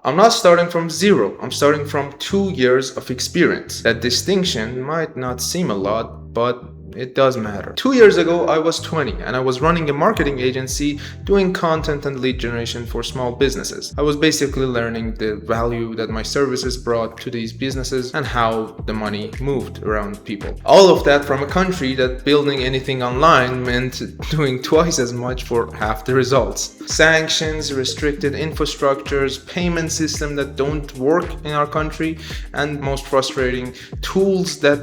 I'm not starting from zero, I'm starting from 2 years of experience. That distinction might not seem a lot, but it does matter. 2 years ago, I was 20 and I was running a marketing agency doing content and lead generation for small businesses. I was basically learning the value that my services brought to these businesses and how the money moved around people. All of that from a country that building anything online meant doing twice as much for half the results. Sanctions, restricted infrastructures, payment system that don't work in our country, and most frustrating, tools that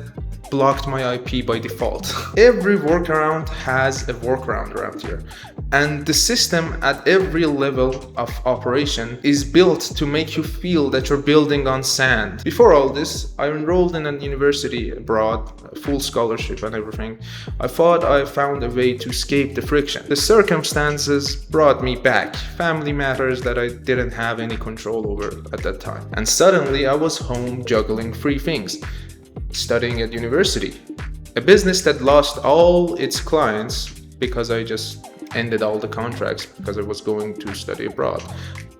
blocked my IP by default. Every workaround has a workaround around here. And the system at every level of operation is built to make you feel that you're building on sand. Before all this, I enrolled in a university abroad, full scholarship and everything. I thought I found a way to escape the friction. The circumstances brought me back, family matters that I didn't have any control over at that time. And suddenly I was home juggling three things. Studying at university, a business that lost all its clients because I just ended all the contracts because I was going to study abroad,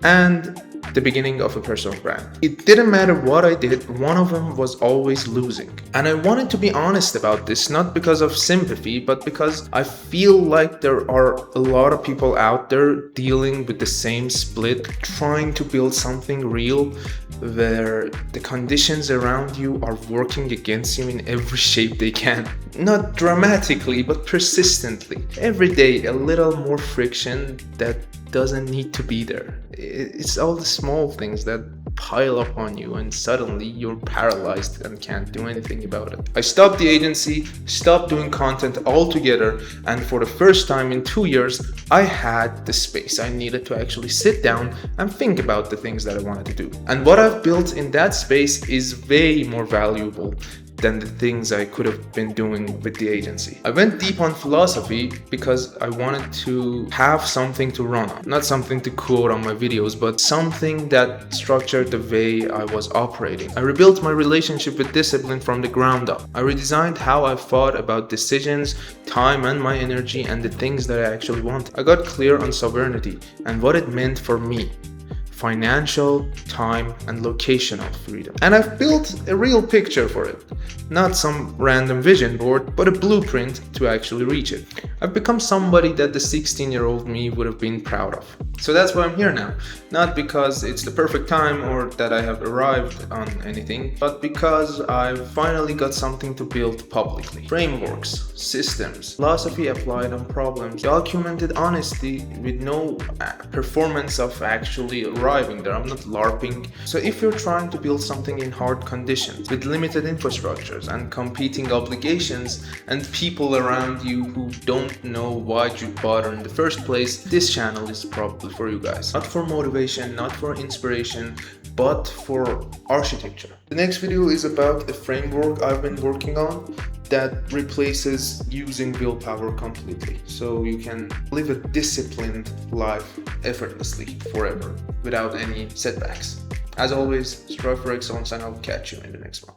and the beginning of a personal brand. It didn't matter what I did, one of them was always losing. And I wanted to be honest about this, not because of sympathy, but because I feel like there are a lot of people out there dealing with the same split, trying to build something real where the conditions around you are working against you in every shape they can. Not dramatically, but persistently. Every day, a little more friction that doesn't need to be there. It's all the small things that pile up on you and suddenly you're paralyzed and can't do anything about it. I stopped the agency, stopped doing content altogether, and for the first time in 2 years, I had the space I needed to actually sit down and think about the things that I wanted to do. And what I've built in that space is way more valuable than the things I could have been doing with the agency. I went deep on philosophy because I wanted to have something to run on. Not something to quote on my videos, but something that structured the way I was operating. I rebuilt my relationship with discipline from the ground up. I redesigned how I thought about decisions, time and my energy, and the things that I actually wanted. I got clear on sovereignty and what it meant for me. Financial, time, and locational freedom. And I've built a real picture for it. Not some random vision board, but a blueprint to actually reach it. I've become somebody that the 16-year-old me would have been proud of. So that's why I'm here now. Not because it's the perfect time or that I have arrived on anything, but because I've finally got something to build publicly. Frameworks, systems, philosophy applied on problems, documented honesty with no performance of actually arriving there. I'm not LARPing. So if you're trying to build something in hard conditions with limited infrastructures and competing obligations and people around you who don't know why you bother in the first place, this channel is probably for you guys. Not for motivation, not for inspiration, but for architecture. The next video is about a framework I've been working on that replaces using willpower completely. So you can live a disciplined life effortlessly forever without any setbacks. As always, strive for excellence and I'll catch you in the next one.